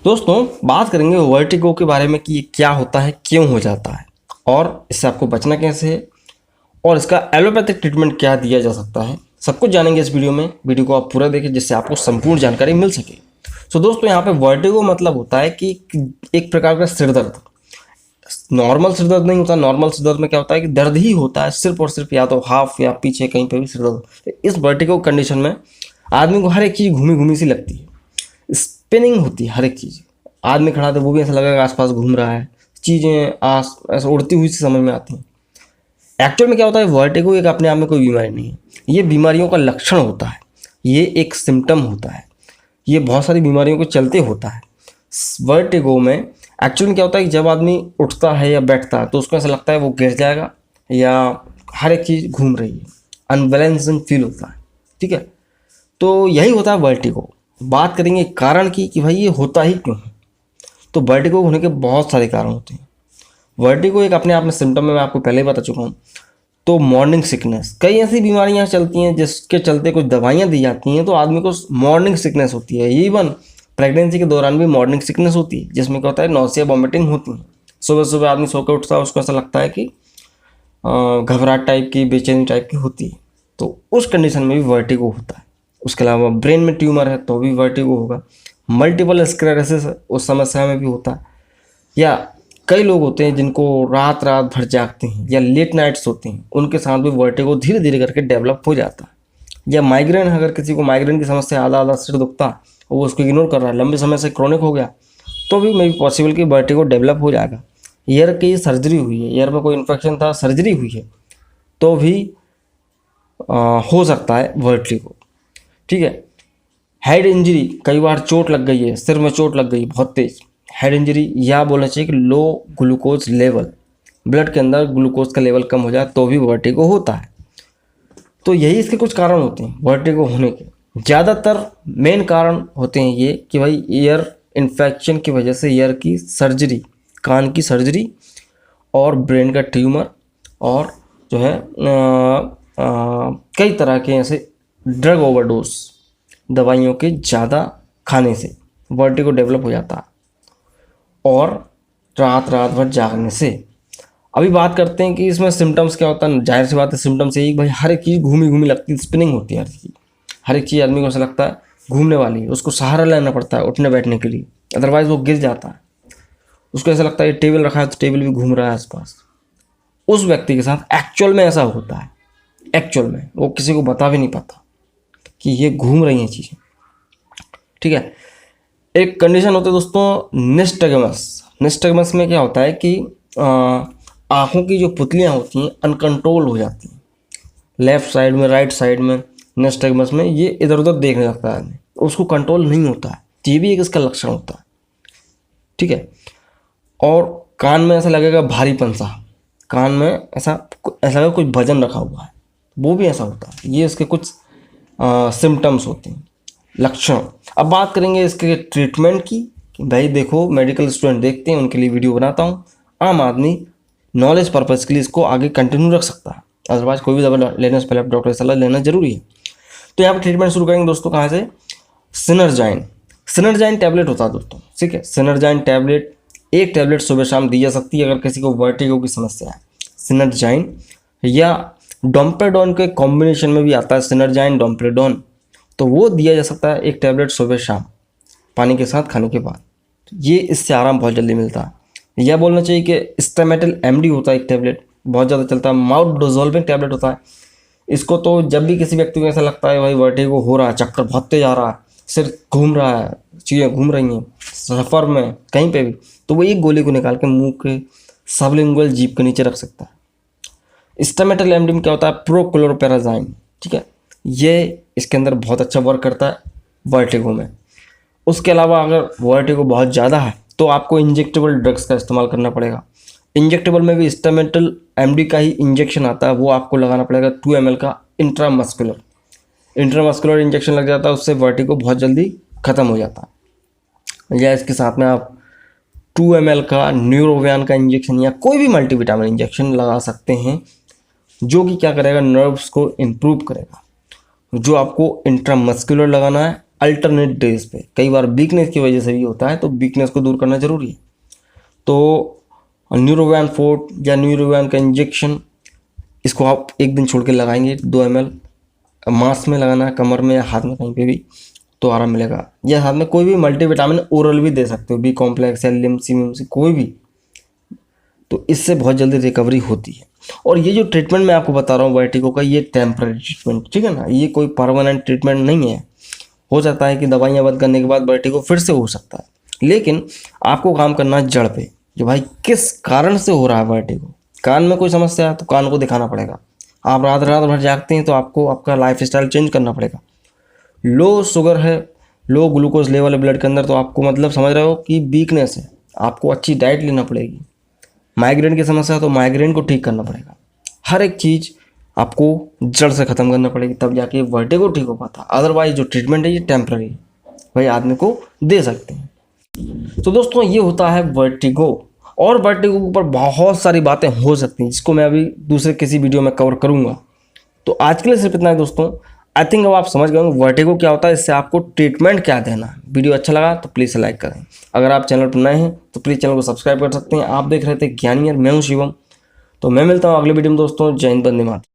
दोस्तों बात करेंगे वर्टिगो के बारे में कि ये क्या होता है, क्यों हो जाता है और इससे आपको बचना कैसे है और इसका एलोपैथिक ट्रीटमेंट क्या दिया जा सकता है। सब कुछ जानेंगे इस वीडियो में। वीडियो को आप पूरा देखें जिससे आपको संपूर्ण जानकारी मिल सके। तो दोस्तों यहाँ पे वर्टिगो मतलब होता है कि एक प्रकार का सिर दर्द। नॉर्मल सिर दर्द नहीं होता। नॉर्मल सिर दर्द में क्या होता है कि दर्द ही होता है सिर्फ और सिर्फ, या तो हाफ या पीछे कहीं पे भी सिर दर्द। तो इस वर्टिगो कंडीशन में आदमी को हर एक चीज़ घूमी घूमी सी लगती है, स्पिनिंग होती है हर एक चीज़। आदमी खड़ा था वो भी ऐसा लगेगा आसपास घूम रहा है, चीज़ें आस ऐसा उड़ती हुई सी समझ में आती हैं। एक्चुअल में क्या होता है, वर्टिगो एक अपने आप में कोई बीमारी नहीं है, ये बीमारियों का लक्षण होता है, ये एक सिम्टम होता है, ये बहुत सारी बीमारियों के चलते होता है। वर्टिगो में एक्चुअल में क्या होता है कि जब आदमी उठता है या बैठता है तो उसको ऐसा लगता है वो गिर जाएगा या हर एक चीज़ घूम रही है, अनबैलेंसिंग फील होता है। ठीक है, तो यही होता है वर्टिगो। बात करेंगे कारण की कि भाई ये होता ही क्यों है। तो वर्टिगो होने के बहुत सारे कारण होते हैं। वर्टिगो एक अपने आप में सिम्टम है, मैं आपको पहले ही बता चुका हूँ। तो मॉर्निंग सिकनेस, कई ऐसी बीमारियां चलती हैं जिसके चलते कुछ दवाइयां दी जाती हैं तो आदमी को मॉर्निंग सिकनेस होती है। इवन प्रेगनेंसी के दौरान भी मॉर्निंग सिकनेस होती है जिसमें क्या होता है नौसिया वॉमिटिंग होती है। सुबह सुबह आदमी सो के उठता है, उसको ऐसा लगता है कि घबराहट टाइप की, बेचैनी टाइप की होती है। तो उस कंडीशन में भी वर्टिगो होता है। उसके अलावा ब्रेन में ट्यूमर है तो भी वर्टिगो होगा। मल्टीपल स्क्लेरोसिस उस समस्या में भी होता है। या कई लोग होते हैं जिनको रात रात भर जागते हैं या लेट नाइट्स होते हैं, उनके साथ भी वर्टिगो धीरे धीरे करके डेवलप हो जाता है। या माइग्रेन, अगर किसी को माइग्रेन की समस्या, आधा आधा सिर दुखता है और वो उसको इग्नोर कर रहा है, लंबे समय से क्रॉनिक हो गया, तो भी मे बी पॉसिबल कि वर्टिगो डेवलप हो जाएगा। ईयर की सर्जरी हुई है, ईयर में कोई इन्फेक्शन था, सर्जरी हुई है, तो भी हो सकता है वर्टिगो। ठीक है, हेड इंजरी, कई बार चोट लग गई है, सिर में चोट लग गई बहुत तेज, हेड इंजरी, या बोलना चाहिए कि लो ग्लूकोज लेवल, ब्लड के अंदर ग्लूकोज का लेवल कम हो जाए तो भी वर्टिगो होता है। तो यही इसके कुछ कारण होते हैं वर्टिगो होने के। ज़्यादातर मेन कारण होते हैं ये कि भाई ईयर इन्फेक्शन की वजह से ईयर की सर्जरी, कान की सर्जरी और ब्रेन का ट्यूमर और जो है कई तरह के ऐसे ड्रग ओवरडोज, दवाइयों के ज़्यादा खाने से वर्टिगो डेवलप हो जाता है, और रात रात भर जागने से। अभी बात करते हैं कि इसमें सिम्टम्स क्या होता है। जाहिर सी बात है सिम्टम्स यही, भाई हर एक चीज़ घूमी घूमी लगती है, स्पिनिंग होती है हर एक चीज़ आदमी को ऐसा लगता है घूमने वाली है, उसको सहारा लेना पड़ता है उठने बैठने के लिए, अदरवाइज़ वो गिर जाता है। उसको ऐसा लगता है टेबल रखा है तो टेबल भी घूम रहा है आसपास। उस व्यक्ति के साथ एक्चुअल में ऐसा होता है, एक्चुअल में वो किसी को बता भी नहीं पाता कि ये घूम रही हैं चीज़ें। ठीक है, एक कंडीशन होती है दोस्तों निस्टैगमस। निस्टैगमस में क्या होता है कि आँखों की जो पुतलियाँ होती हैं अनकंट्रोल हो जाती हैं, लेफ्ट साइड में, राइट साइड में। निस्टैगमस में ये इधर उधर देखने लगता है, उसको कंट्रोल नहीं होता है, ये भी एक इसका लक्षण होता है। ठीक है, और कान में ऐसा लगेगा भारीपन सा, कान में ऐसा लगेगा कुछ वजन रखा हुआ है, वो भी ऐसा होता है। ये इसके कुछ सिम्टम्स होते हैं, लक्षण। अब बात करेंगे इसके ट्रीटमेंट की कि भाई देखो मेडिकल स्टूडेंट देखते हैं, उनके लिए वीडियो बनाता हूँ। आम आदमी नॉलेज पर्पज़ के लिए इसको आगे कंटिन्यू रख सकता है, अदरवाइज कोई भी दवा लेने से पहले डॉक्टर की सलाह लेना जरूरी है। तो यहाँ पर ट्रीटमेंट शुरू करेंगे दोस्तों कहाँ से, सिनर्जाइन। सिनर्जाइन टैबलेट होता है दोस्तों। ठीक है, सिनर्जाइन टैबलेट, एक टैबलेट सुबह शाम दी जा सकती है अगर किसी को वर्टिगो की समस्या है। सिनर्जाइन या डोम्पेडोन के कॉम्बिनेशन में भी आता है, सिनर्जाइन डोम्पेडोन, तो वो दिया जा सकता है एक टैबलेट सुबह शाम पानी के साथ खाने के बाद। ये इससे आराम बहुत जल्दी मिलता है। या बोलना चाहिए कि स्टेमेटल एमडी होता है एक टैबलेट, बहुत ज़्यादा चलता है। माउथ डिसॉल्विंग टैबलेट होता है। इसको तो जब भी किसी व्यक्ति को ऐसा लगता है भाई वर्टिगो हो रहा है, चक्कर बहुत तेज आ रहा है, सिर घूम रहा है, चीज़ें घूम रही हैं सफ़र में कहीं पे भी, तो वो एक गोली को निकाल के मुंह के सबलिंगुअल जीभ के नीचे रख सकता है। स्टेमेटल एमडी में क्या होता है, प्रोक्लोरपेराजाइन। ठीक है, ये इसके अंदर बहुत अच्छा वर्क करता है वर्टिगो में। उसके अलावा अगर वर्टिगो बहुत ज़्यादा है तो आपको इंजेक्टेबल ड्रग्स का इस्तेमाल करना पड़ेगा। इंजेक्टेबल में भी स्टेमेटल एमडी का ही इंजेक्शन आता है, वो आपको लगाना पड़ेगा 2 ml का इंट्रामस्कुलर इंजेक्शन लग जाता है, उससे वर्टिगो बहुत जल्दी ख़त्म हो जाता है। या इसके साथ में आप 2 ml का न्यूरोवियान का इंजेक्शन या कोई भी मल्टीविटामिन इंजेक्शन लगा सकते हैं, जो कि क्या करेगा, नर्व्स को इम्प्रूव करेगा। जो आपको इंट्रामस्कुलर लगाना है अल्टरनेट डेज पे। कई बार वीकनेस की वजह से भी होता है, तो वीकनेस को दूर करना जरूरी है। तो न्यूरोवैन फोर्ट या न्यूरोवैन का इंजेक्शन, इसको आप एक दिन छोड़ के लगाएंगे 2 ml, मांस में लगाना है, कमर में या हाथ में कहीं पे भी, तो आराम मिलेगा। या हाथ में कोई भी मल्टीविटामिन ओरल भी दे सकते हो, बी कॉम्प्लेक्स या लिम्सी कोई भी, तो इससे बहुत जल्दी रिकवरी होती है। और ये जो ट्रीटमेंट मैं आपको बता रहा हूँ वर्टिगो का, ये टेम्पररी ट्रीटमेंट, ठीक है ना, ये कोई परमानेंट ट्रीटमेंट नहीं है। हो जाता है कि दवाइयाँ बंद करने के बाद वर्टिगो फिर से हो सकता है, लेकिन आपको काम करना है जड़ पे, कि भाई किस कारण से हो रहा है वर्टिगो। कान में कोई समस्या है तो कान को दिखाना पड़ेगा। आप रात रात भर जागते हैं तो आपको आपका लाइफ स्टाइल चेंज करना पड़ेगा। लो शुगर है, लो ग्लूकोज लेवल है ब्लड के अंदर, तो आपको मतलब समझ रहे हो कि वीकनेस है, आपको अच्छी डाइट लेना पड़ेगी। माइग्रेन की समस्या है तो माइग्रेन को ठीक करना पड़ेगा। हर एक चीज़ आपको जड़ से ख़त्म करना पड़ेगी, तब जाके वर्टिगो ठीक हो पाता। अदरवाइज जो ट्रीटमेंट है ये टेम्पररी है, भाई आदमी को दे सकते हैं। तो दोस्तों ये होता है वर्टिगो, और वर्टिगो के ऊपर बहुत सारी बातें हो सकती हैं, जिसको मैं अभी दूसरे किसी वीडियो में कवर करूँगा। तो आज के लिए सिर्फ इतना है दोस्तों। आई थिंक अब आप समझ गए होंगे वर्टिगो क्या होता है, इससे आपको ट्रीटमेंट क्या देना है। वीडियो अच्छा लगा तो प्लीज़ लाइक करें। अगर आप चैनल पर नए हैं तो प्लीज़ चैनल को सब्सक्राइब कर सकते हैं। आप देख रहे थे ज्ञानी, मैं हूँ शिवम। तो मैं मिलता हूँ अगले वीडियो में दोस्तों। जय हिंद, वंदे मातरम।